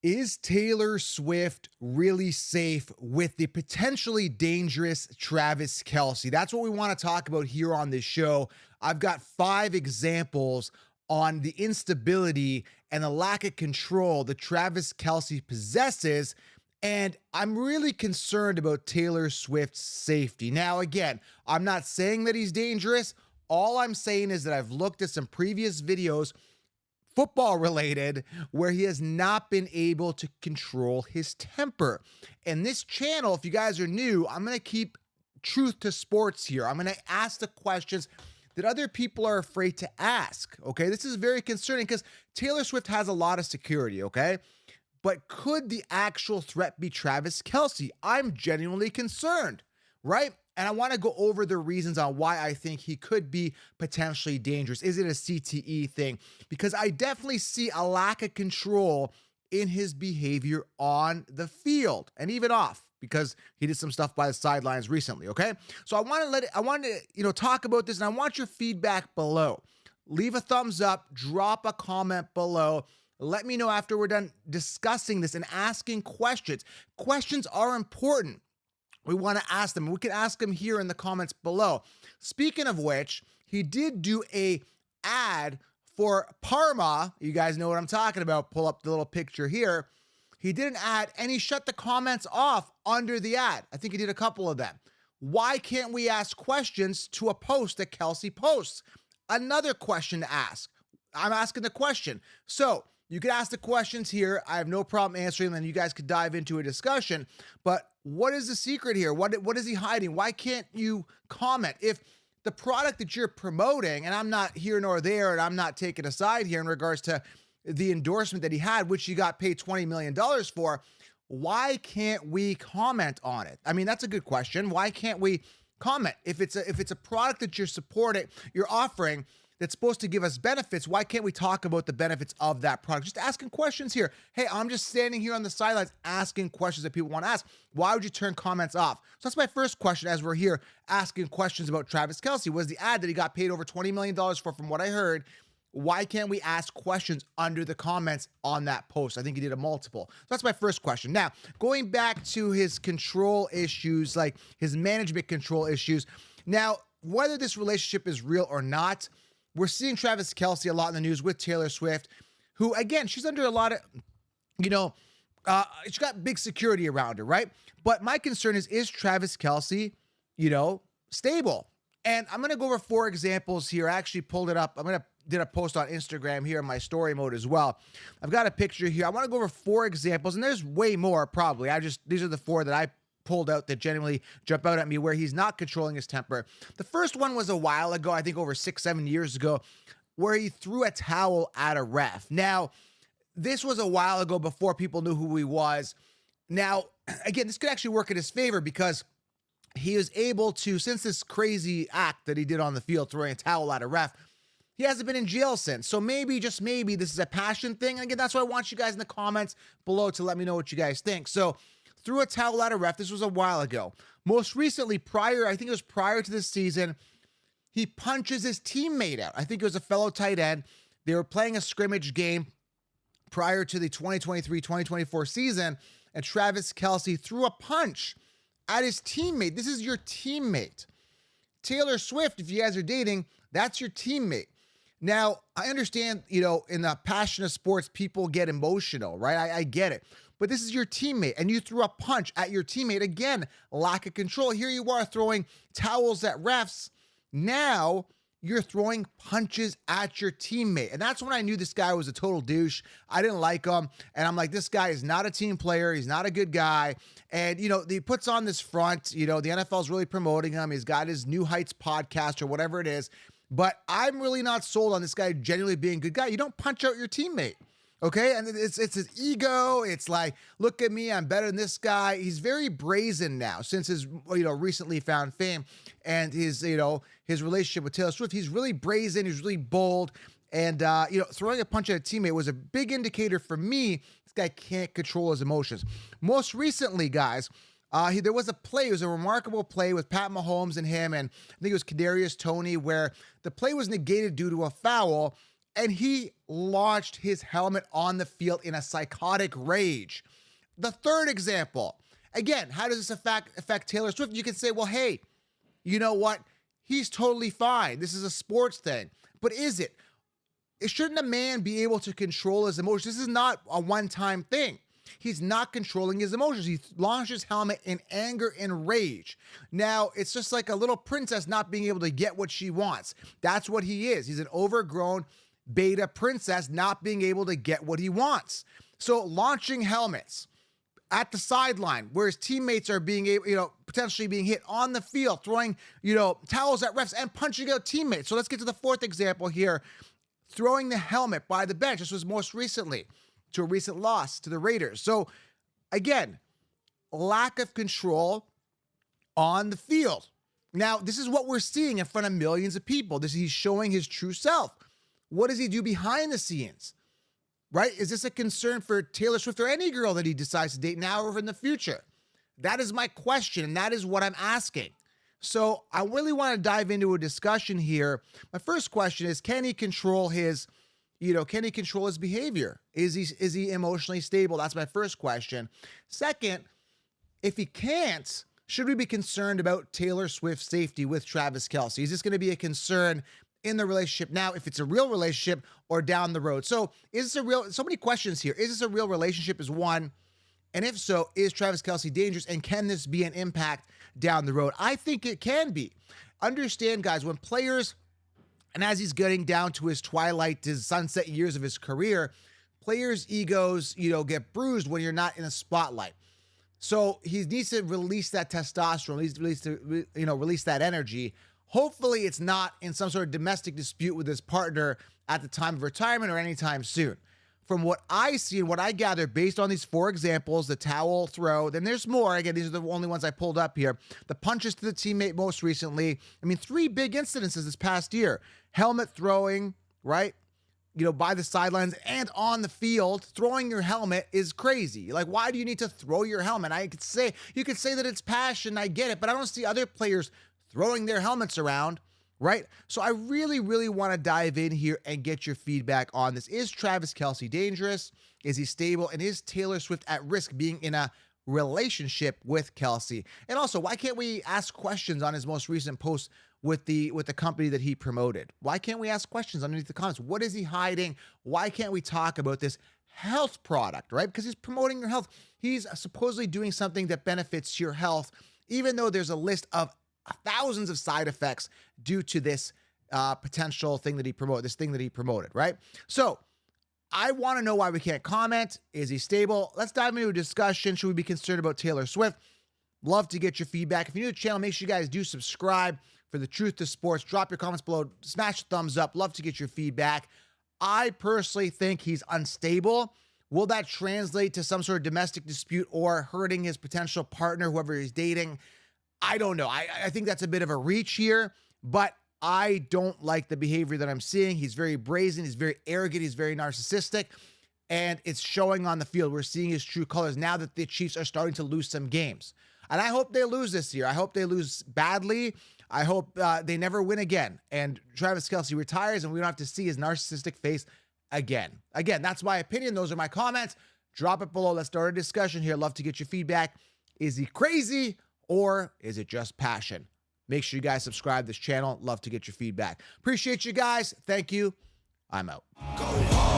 Is Taylor Swift really safe with the potentially dangerous Travis Kelce? That's what we want to talk about here on this show. I've got 5 examples on the instability and the lack of control that Travis Kelce possesses. And I'm really concerned about Taylor Swift's safety. Now, again, I'm not saying that he's dangerous. All I'm saying is that I've looked at some previous videos football related where he has not been able to control his temper. And this channel, if you guys are new, I'm going to keep truth to sports here. I'm going to ask the questions that other people are afraid to ask. Okay. This is very concerning because Taylor Swift has a lot of security. Okay. But could the actual threat be Travis Kelce? I'm genuinely concerned, right? And I want to go over the reasons on why I think he could be potentially dangerous. Is it a CTE thing? Because I definitely see a lack of control in his behavior on the field and even off, because he did some stuff by the sidelines recently. Okay. So I want to talk about this, and I want your feedback below. Leave a thumbs up, drop a comment below. Let me know after we're done discussing this and asking questions. Questions are important. We want to ask them. We can ask them here in the comments below. Speaking of which, he did do a ad for Parma. You guys know what I'm talking about. Pull up the little picture here. He did an ad and he shut the comments off under the ad. I think he did a couple of them. Why can't we ask questions to a post that Kelce posts? Another question to ask. I'm asking the question. So you could ask the questions here. I have no problem answering them, and you guys could dive into a discussion. But what is the secret here? What is he hiding? Why can't you comment? If the product that you're promoting, and I'm not here nor there, and I'm not taking a side here in regards to the endorsement that he had, which he got paid $20 million for, why can't we comment on it? I mean, that's a good question. Why can't we comment? If it's a product that you're supporting, you're offering, that's supposed to give us benefits, why can't we talk about the benefits of that product? Just asking questions here. Hey, I'm just standing here on the sidelines asking questions that people want to ask. Why would you turn comments off? So that's my first question as we're here asking questions about Travis Kelce. Was the ad that he got paid over $20 million for, from what I heard. Why can't we ask questions under the comments on that post? I think he did a multiple. So that's my first question. Now, going back to his control issues, like his management control issues. Now, whether this relationship is real or not, we're seeing Travis Kelce a lot in the news with Taylor Swift, who, again, she's under a lot of, she's got big security around her, right? But my concern is Travis Kelce, stable? And I'm going to go over 4 examples here. I actually pulled it up. Did a post on Instagram here in my story mode as well. I've got a picture here. I want to go over 4 examples, and there's way more probably. These are the 4 that I pulled out that genuinely jump out at me where he's not controlling his temper. The first one was a while ago, I think over 6-7 years ago, where he threw a towel at a ref. Now, this was a while ago before people knew who he was. Now, again, this could actually work in his favor because he is able to, since this crazy act that he did on the field, throwing a towel at a ref, he hasn't been in jail since. So maybe, just maybe, this is a passion thing. And again, that's why I want you guys in the comments below to let me know what you guys think. So, threw a towel at a ref. This was a while ago. Most recently, I think it was prior to this season, he punches his teammate out. I think it was a fellow tight end. They were playing a scrimmage game prior to the 2023-2024 season, and Travis Kelce threw a punch at his teammate. This is your teammate. Taylor Swift, if you guys are dating, that's your teammate. Now, I understand, in the passion of sports, people get emotional, right? I get it. But this is your teammate, and you threw a punch at your teammate. Again, lack of control. Here you are throwing towels at refs. Now you're throwing punches at your teammate. And that's when I knew this guy was a total douche. I didn't like him. And I'm like, this guy is not a team player. He's not a good guy. And, he puts on this front. The NFL is really promoting him. He's got his New Heights podcast or whatever it is. But I'm really not sold on this guy genuinely being a good guy. You don't punch out your teammate. Okay, and it's his ego. It's like, look at me, I'm better than this guy. He's very brazen now since his recently found fame and his his relationship with Taylor Swift. He's really brazen. He's really bold, and throwing a punch at a teammate was a big indicator for me. This guy can't control his emotions. Most recently, guys, there was a play. It was a remarkable play with Pat Mahomes and him, and I think it was Kadarius Toney, where the play was negated due to a foul. and he launched his helmet on the field in a psychotic rage. The third example, again, how does this affect Taylor Swift? You can say, well, hey, you know what? He's totally fine. This is a sports thing. But is it? Shouldn't a man be able to control his emotions? This is not a one-time thing. He's not controlling his emotions. He launched his helmet in anger and rage. Now, it's just like a little princess not being able to get what she wants. That's what he is. He's an overgrown beta princess not being able to get what he wants. So launching helmets at the sideline where his teammates are being able, potentially being hit on the field, throwing, towels at refs and punching out teammates. So let's get to the fourth example here. Throwing the helmet by the bench. This was most recently to a recent loss to the Raiders. So again, lack of control on the field. Now, this is what we're seeing in front of millions of people. He's showing his true self. What does he do behind the scenes? Right? Is this a concern for Taylor Swift or any girl that he decides to date now or in the future? That is my question, and that is what I'm asking. So I really want to dive into a discussion here. My first question is, can he control his behavior? Is he emotionally stable? That's my first question. Second, if he can't, should we be concerned about Taylor Swift's safety with Travis Kelce? Is this going to be a concern in the relationship now, if it's a real relationship, or down the road? So so many questions here. Is this a real relationship is one? And if so, is Travis Kelce dangerous? And can this be an impact down the road? I think it can be. Understand, guys, when players, and as he's getting down to his twilight, his sunset years of his career, players' egos, get bruised when you're not in a spotlight. So he needs to release that testosterone. He needs to release that energy. Hopefully it's not in some sort of domestic dispute with his partner at the time of retirement or anytime soon. From what I see and what I gather based on these four examples, the towel throw, then there's more. Again, these are the only ones I pulled up here. The punches to the teammate most recently. I mean, 3 big incidences this past year. Helmet throwing, right? By the sidelines and on the field. Throwing your helmet is crazy. Like, why do you need to throw your helmet? You could say that it's passion. I get it, but I don't see other players throwing their helmets around, right? So I really, really want to dive in here and get your feedback on this. Is Travis Kelce dangerous? Is he stable? And is Taylor Swift at risk being in a relationship with Kelce? And also, why can't we ask questions on his most recent post with the company that he promoted? Why can't we ask questions underneath the comments? What is he hiding? Why can't we talk about this health product, right? Because he's promoting your health. He's supposedly doing something that benefits your health, even though there's a list of thousands of side effects due to this potential thing that he promoted, right? So I want to know why we can't comment. Is he stable? Let's dive into a discussion. Should we be concerned about Taylor Swift? Love to get your feedback. If you're new to the channel, make sure you guys do subscribe for the Truth to Sports. Drop your comments below. Smash the thumbs up. Love to get your feedback. I personally think he's unstable. Will that translate to some sort of domestic dispute or hurting his potential partner, whoever he's dating? I don't know. I think that's a bit of a reach here, but I don't like the behavior that I'm seeing. He's very brazen. He's very arrogant. He's very narcissistic, and it's showing on the field. We're seeing his true colors now that the Chiefs are starting to lose some games, and I hope they lose this year. I hope they lose badly. I hope they never win again, and Travis Kelce retires, and we don't have to see his narcissistic face again. Again, that's my opinion. Those are my comments. Drop it below. Let's start a discussion here. Love to get your feedback. Is he crazy? Or is it just passion? Make sure you guys subscribe to this channel. Love to get your feedback. Appreciate you guys. Thank you. I'm out. Go hard.